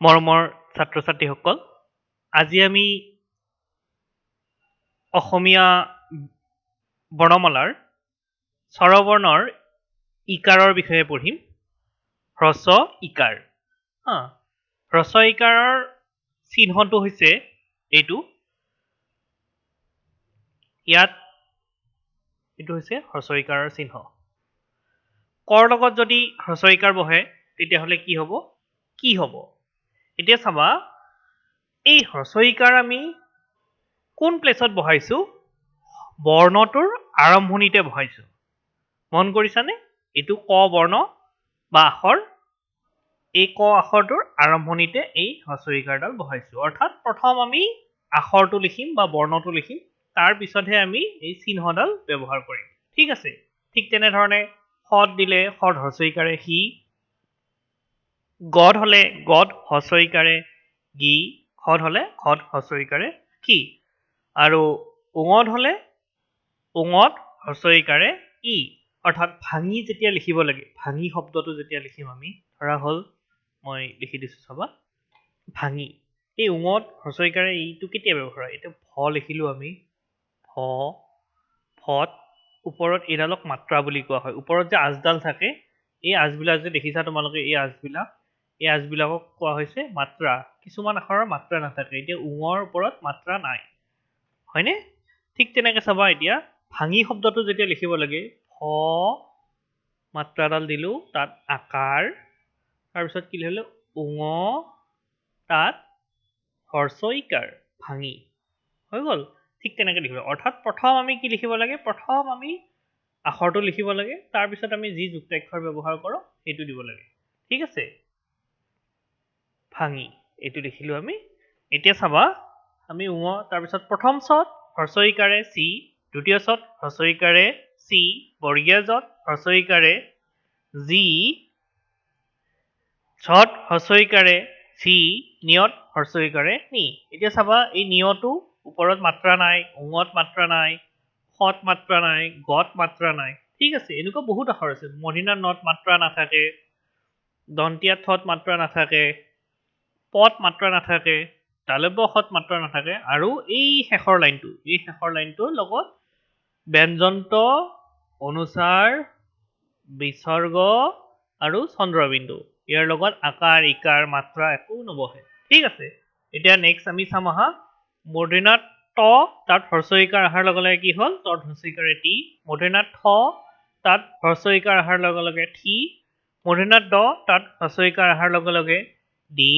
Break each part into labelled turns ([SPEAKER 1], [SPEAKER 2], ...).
[SPEAKER 1] মৰমৰ ছাত্ৰ ছাত্ৰীসকল, আজি আমি অসমীয়া বৰ্ণমালাৰ স্বৰবৰ্ণৰ ইকাৰৰ বিষয়ে পঢ়িম। হ্ৰস্ব ইকাৰ। হ্ৰস্ব ইকাৰৰ চিহ্নটো হৈছে এইটো। এইটো হৈছে হ্ৰস্ব ইকাৰৰ চিহ্ন। কৰ লগত যদি হ্ৰস্ব ইকাৰ বহে তেতিয়াহ'লে কি হ'ব? কি হ'ব? এতিয়া চাবা, এই হ্ৰস্ব ইকাৰ আমি কোন প্লেচত বহাইছো? বৰ্ণটোৰ আৰম্ভণিতে বহাইছো। মন কৰিছানে? এইটো ক বৰ্ণ বা আখৰ। এই ক আখৰটোৰ আৰম্ভণিতে এই হ্ৰস্ব ইকাৰডাল বহাইছো। অৰ্থাৎ প্ৰথম আমি আখৰটো লিখিম বা বৰ্ণটো লিখিম, তাৰ পিছতহে আমি এই চিহ্নডাল ব্যৱহাৰ কৰিম। ঠিক আছে? ঠিক তেনেধৰণে সৎ দিলে সৎ হ্ৰস্ব ইকাৰে সি, গধ হলে গধ হ্ৰস্ব ইকাৰে গি, খত হলে খত হ্ৰস্ব ইকাৰে কি, আৰু উঙত হলে উঙত হ্ৰস্ব ইকাৰে ই। অৰ্থাৎ ভাঙি যেতিয়া লিখিব লাগে, ভাঙি শব্দটো যেতিয়া লিখিম আমি, ধৰা হ'ল মই লিখি দিছো চাবা, ভাঙি। এই উঙত হ্ৰস্ব ইকাৰে ইটো কেতিয়া ব্যৱহাৰ হয়? এতিয়া ভ লিখিলো আমি, ফত, ওপৰত এইডালক মাত্ৰা বুলি কোৱা হয়। ওপৰত যে আঁচডাল থাকে, এই আঁচবিলাক যে দেখিছা তোমালোকে, এই আঁচবিলাকক কোৱা হৈছে মাত্ৰা। কিছুমান আখৰৰ মাত্ৰা নাথাকে। এতিয়া উঙৰ ওপৰত মাত্ৰা নাই, হয়নে? ঠিক তেনেকে চাবা, এতিয়া ভাঙি শব্দটো যেতিয়া লিখিব লাগে, ফ মাত্ৰাডাল দিলো, তাত আকাৰ, তাৰপিছত কি লিখিলো? উঙ, তাত হ্ৰস্ব ইকাৰ, ভাঙি। হৈ গ'ল? ঠিক তেনেকে লিখিব। অৰ্থাৎ প্ৰথম আমি কি লিখিব লাগে? প্ৰথম আমি আখৰটো লিখিব লাগে, তাৰপিছত আমি যি যুক্তাক্ষৰ ব্যৱহাৰ কৰোঁ সেইটো দিব লাগে। ঠিক আছে? ভাঙি, এইটো লিখিলো আমি। এতিয়া চাবা, আমি উঙ, তাৰপিছত প্ৰথম চত হ্ৰস্ব ইকাৰে চি, দ্বিতীয় চত হ্ৰস্ব ইকাৰে চি, বৰ্গীয় যত হ্ৰস্ব ইকাৰে জি, ঝত হ্ৰস্ব ইকাৰে চি, নিয়ত হ্ৰস্ব ইকাৰে নি। এতিয়া চাবা, এই নিয়তো ওপৰত মাত্ৰা নাই, উঙত মাত্ৰা নাই, খত মাত্ৰা নাই, গত মাত্ৰা নাই। ঠিক আছে? এনেকুৱা বহুত আখৰ আছে। মধিনাত নত মাত্ৰা নাথাকে, দন্তিয়াত থত মাত্ৰা নাথাকে, পত মাত্ৰা নাথাকে, তালব্য খত মাত্ৰা নাথাকে, আৰু এই শেষৰ লাইনটোৰ লগত ব্যঞ্জন্ত, অনুস্বাৰ, বিসৰ্গ আৰু চন্দ্ৰবিন্দু, ইয়াৰ লগত আকাৰ ইকাৰ মাত্ৰা একো নবহে। ঠিক আছে? এতিয়া নেক্সট আমি চাম আহা, মূৰ্ধন্যাত ত, তাত হ্ৰস্ব ইকাৰ অহাৰ লগে লগে কি হ'ল? তত হ্ৰস্ব ইকাৰে টি। মূৰ্ধন্যাত থ, তাত হ্ৰস্ব ইকাৰ অহাৰ লগে লগে থি। মূৰ্ধন্যাত দ, তাত হ্ৰস্ব ইকাৰ অহাৰ লগে লগে দি।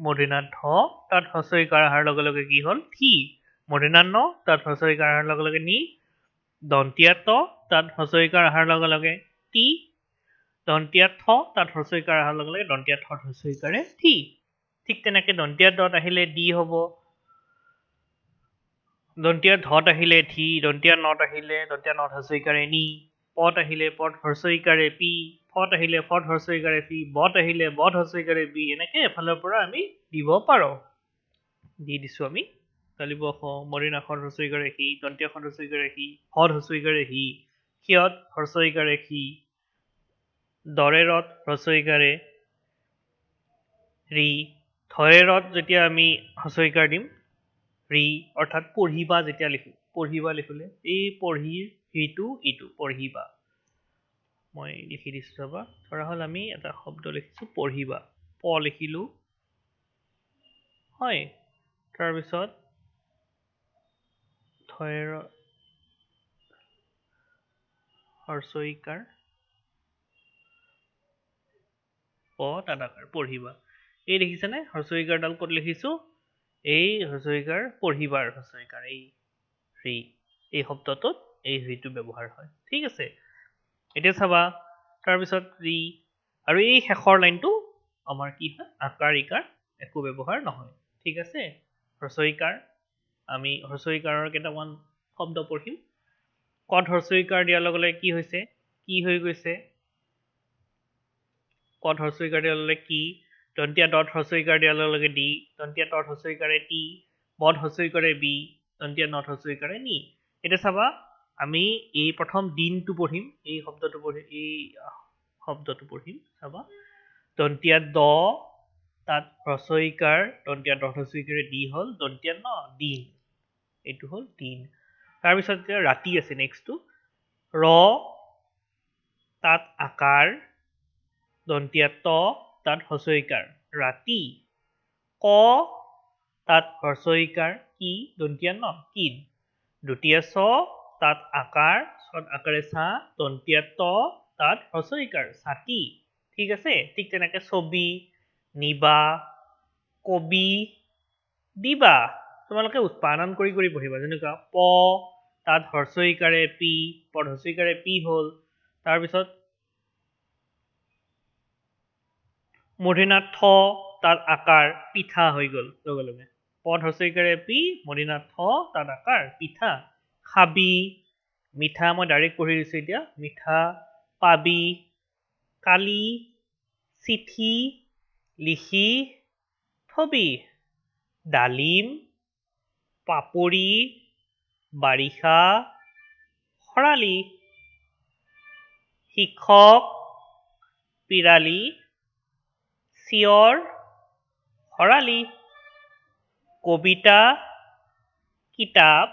[SPEAKER 1] মূৰ্ধন্যাত ধ, তাত হ্ৰস্ব ইকাৰ অহাৰ লগে লগে কি হ'ল? থি। মূৰ্ধন্যাত ন, তাত হ্ৰস্ব ইকাৰ অহাৰ লগে লগে নি। দন্তিয়াত ত, তাত হ্ৰস্ব ইকাৰ অহাৰ লগে লগে টি। দন্তিয়াত থ, তাত হ্ৰস্ব ইকাৰ অহাৰ লগে লগে দন্তিয়াত থত হ্ৰস্ব ইকাৰে থি। ঠিক তেনেকে দন্তিয়াত দত আহিলে দি হ'ব, দন্তিয়াত ধত আহিলে থি, দন্তিয়াত নত আহিলে দন্তিয়াত নত হ্ৰস্ব ইকাৰে নি, পত আহিলে পত হ্ৰস্ব ইকাৰে পি, ফত আহিলে ফত হ্ৰস্ব ইকাৰে পি, বত আহিলে বত হ্ৰস্ব ইকাৰে বি। এনেকে এফালৰ পৰা আমি দিব পাৰোঁ। দি দিছো আমি। তালিব মৰিনা খত হ্ৰস্ব ইকাৰে সি, দন্তীয় খত হ্ৰস্ব ইকাৰে সি, হত হ্ৰস্ব ইকাৰে হি, সিয়ত হ্ৰস্ব ইকাৰে সি, দৰেৰত হ্ৰস্ব ইকাৰে ৰি, ধৰেৰত যেতিয়া আমি হ্ৰস্ব ইকাৰ দিম ৰি, অৰ্থাৎ পঢ়িবা যেতিয়া লিখো, পঢ়িবা লিখিলে এই পঢ়িৰ হিটো ইটো, পঢ়িবা। মই লিখি দিছো চাবা, ধৰা হ'ল আমি এটা শব্দ লিখিছো পঢ়িবা, প লিখিলো, হয়, তাৰপিছত ধৰেৰ হ্ৰস্ব ইকাৰ প, তাদাকাৰ, পঢ়িবা। এই দেখিছেনে হ্ৰস্ব ইকাৰডাল ক'ত লিখিছো? এই হ্ৰস্ব ইকাৰ, পঢ়িবাৰ হ্ৰস্ব ইকাৰ, এই ৰি, এই শব্দটোত এই ৰিটো ব্যৱহাৰ হয়। ঠিক আছে? এতিয়া চাবা, তাৰপিছত ৰি, আৰু এই শেষৰ লাইনটো আমাৰ কি হয়? আকাৰ ইকাৰ একো ব্যৱহাৰ নহয়। ঠিক আছে? হ্ৰস্ব ইকাৰ, আমি হ্ৰস্ব ইকাৰৰ কেইটামান শব্দ পঢ়িম। কত হ্ৰস্ব ইকাৰ দিয়াৰ লগে লগে কি হৈছে? কি হৈ গৈছে? কত হ্ৰস্ব ইকাৰ দিয়াৰ লগে লগে কি, দন্তীয়া দত হ্ৰস্ব ইকাৰ দিয়াৰ লগে লগে দি, দন্তীয়া তত হ্ৰস্ব ইকাৰে টি, বদ হ্ৰস্ব ইকাৰে বি, দন্তীয়া নত হ্ৰস্ব ইকাৰে নি। এতিয়া চাবা, আমি এই প্ৰথম দিনটো পঢ়িম, এই শব্দটো পঢ়িম, চাবা, দন্তীয়া দ, তাত হ্ৰস্বইকাৰ দন্তীয়া হ্ৰস্বইকাৰে দি হ'ল দন্তীয়া ন দিন এইটো হ'ল দিন তাৰপিছত এতিয়া ৰাতি আছে নেক্সটটো ৰ তাত আকাৰ দন্তীয়া ত তাত হ্ৰস্বইকাৰ ৰাতি ক তাত হ্ৰস্বইকাৰ কি দন্তীয়া ন কিন দ্বিতীয় ছ তাত আকাৰ ছত আকাৰে ছা দন্তীয়া ত তাত হ্ৰস্বইকাৰ ছাতি ঠিক আছে ঠিক তেনেকৈ ছবি নিবা কবি দিবা তোমালোকে উৎপাদন কৰি পঢ়িবা যেনেকুৱা প তাত হ্ৰস্বইকাৰে পি পদ হ্ৰস্বইকাৰে পি হ'ল তাৰপিছত মূৰ্ধন্য ঠ তাত আকাৰ পিঠা হৈ গ'ল লগে লগে পদ হ্ৰস্বইকাৰে পি মূৰ্ধন্য ঠ তাত আকাৰ পিঠা খাবি মিঠা মই ডাইৰেক্ট পঢ়ি দিছোঁ এতিয়া মিঠা পাবি কালি চিঠি লিখি থবি ডালিম পাপৰি বাৰিষা খৰালি শিক্ষক পিৰালি চিঞৰ খৰালি কবিতা কিতাপ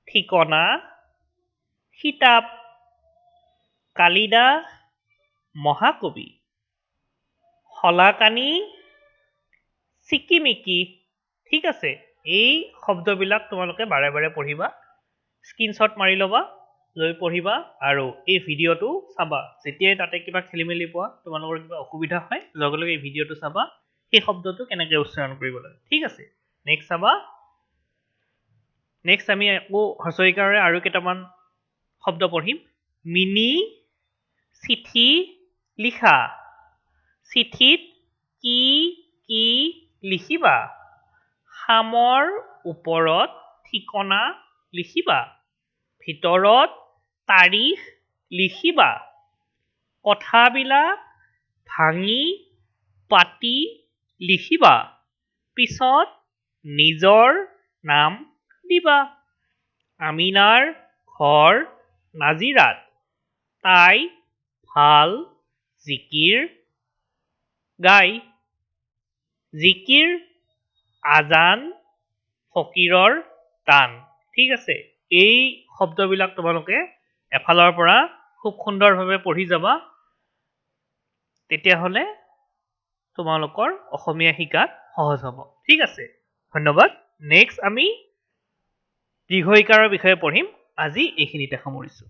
[SPEAKER 1] ঠিকনা কিতাপ কালিদাস মহাকবি শলাকানি চিকিমিকি ঠিক আছে এই শব্দবিলাক তোমালোকে বাৰে বাৰে পঢ়িবা স্ক্ৰীনশ্বট মাৰি ল'বা লৈ পঢ়িবা আৰু এই ভিডিঅ'টো চাবা যেতিয়াই তাতে কিবা খেলি মেলি পোৱা তোমালোকৰ কিবা অসুবিধা হয় লগে লগে এই ভিডিঅ'টো চাবা সেই শব্দটো কেনেকৈ উচ্চাৰণ কৰিব লাগে ঠিক আছে নেক্সট চাবা নেক্সট আমি আকৌ হ্ৰস্বইকাৰে আৰু কেইটামান শব্দ পঢ়িম মিনি চিঠি লিখা চিঠিত কি কি লিখিবা খামৰ ওপৰত ঠিকনা লিখিবা ভিতৰত তাৰিখ লিখিবা কথাবিলাক ভাঙি পাতি লিখিবা পিছত নিজৰ নাম দিবা আমিনাৰ ঘৰ নাজিৰাত তাই ভাল জিকিৰ গাই জিকিৰ আজান ফকীৰৰ দান ঠিক আছে এই শব্দবিলাক তোমালোকে এফালৰ পৰা খুব সুন্দৰভাৱে পঢ়ি যাবা তেতিয়াহ'লে তোমালোকৰ অসমীয়া শিকাত সহজ হ'ব ঠিক আছে ধন্যবাদ নেক্সট আমি দীৰ্ঘইকাৰৰ বিষয়ে পঢ়িম আজি এইখিনিতে সামৰিছোঁ